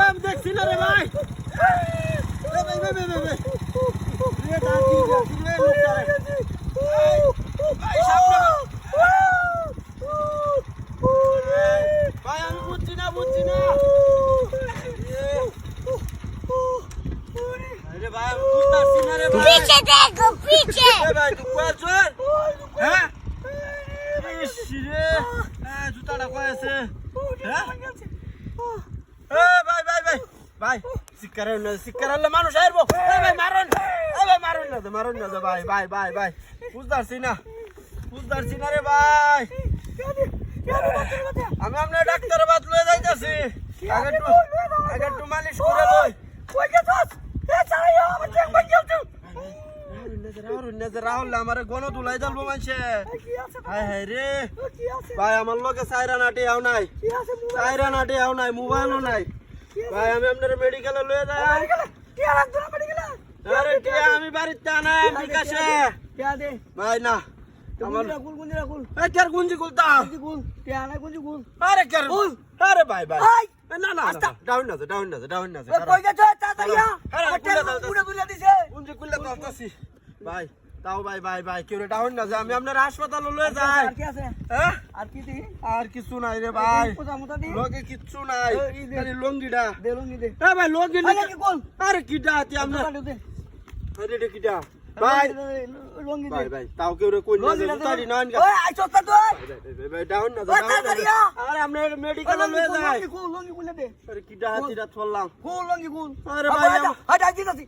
আমি দেখছি না রে ভাই। ভাই আমি বুঝছি না अरे भाई कुत्ता सीना रे भाई पीछे देखो पीछे ए भाई तू कोई चोर हैं इस रे जूताটা কই আছে হ্যাঁ এ ভাই সিকারের মানুষ আইবো এ ভাই মারুন না দে ভাই বুঝতাছি না রে ভাই আমি আমনে ডাক্তার বাত লয়ে যাইতাছি আগে একটু মালিশ করে লই কই গেছস এ চালাইয়া আমার চেক বাই গেলছু রাহুল আমার গণ দুলাই জ্বলবো মানছে কি আছে হায় রে কি আছে ভাই আমার লগে সাইরা নাটি আও নাই কি আছে মোবাইলও নাই ভাই আমি আপনার মেডিকেলে লয়ে যাই কি আর একজন মেডিকেলে আরে টিয়া আমি বাড়িতে আনা বিকাশে কে দে ভাই না আমার গুঞ্জিরা গুল এ কের গুঞ্জি গুলতা গুল কে আনা গুল আরে কের আরে ভাই আই না ডাউন না ও কই গেছ তাতাইয়া আরে পুরা দিছে গুঞ্জি কুল্লা দাওতাছি ভাই তাও ভাই কেউ ডাউন না যা আমি আপনার হাসপাতালে লয়ে যাই আর কি আছে হ্যাঁ আর কি দি আর কিছু নাই রে ভাই মোটা দি লগে কিচ্ছু নাই খালি লঙ্গিটা দে লঙ্গি দে এ ভাই লঙ্গি আরে কি কল আরে কিটা আতি আমরা দে আরে রে কিটা ভাই লঙ্গি দে ভাই তাও কেউ রে কই না জুতারি না আনগা ওই আইছো তা তুই ভাই ডাউন না আরে আমরা মেডিকেলে লয়ে যাই লঙ্গি কুলে দে আরে কিটা হাতিরা ছড়লাম লঙ্গি কুল আরে ভাই হাটা দিতাছি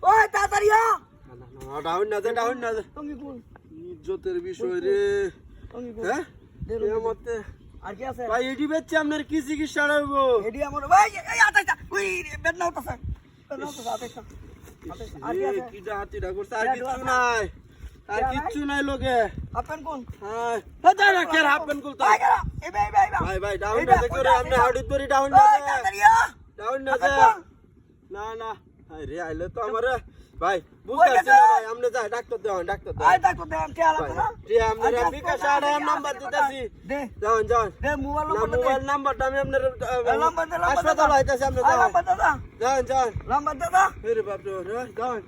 ওই তাতারিয়া না ডাউন না লঙ্গি কুল ইজ্জতের বিষয় রে লঙ্গি কুল হ্যাঁ দে মতে আর কি আছে ভাই এডি বেচছে আপনার কি চিকিৎসা হইব এডি আমার ভাই এই আতাইতা ওই বেদনা হতাছে আতাইতা আর কি আছে কিটা হাতিরা করছে আর কিচ্ছু নাই লোকে আপন কোন হ্যাঁ দাদা না কে আপন কুলতা ভাই এ ভাই ডাউন না করে আপনি হাউডি ধরি ডাউন না ওই তাতারিয়া ডাউন না আরে আইলে তো আমার ভাই বুঝতাছি না ভাই আমনে যাই ডাক্তার দেন আই ডাক্তার দেন কে আলাদা না জি আমনে বিকাশ আড়ে নাম্বার দিতাছি দে যান দে মোবাইল নাম্বারটা আমি আপনার নাম্বার দে হাসপাতাল আইতাছি আপনি নাম্বার দাদা যান নাম্বার দাদা আরে বাপ রে যান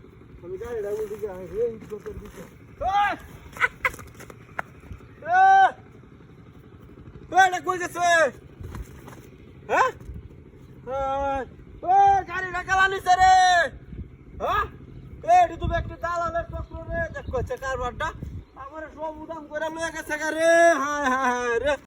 আমি যাই রাউল দিকে এই ডক্টর দিকে ওই না কই গেছে হ্যাঁ ও গাড়ি রাখালানি রে হ্যাঁ এডি তো ব্যক্তি দালালের চক্র রে দেখো কারবারটা আমার সব উদাম করে লয়ে গেছে রে হ্যাঁ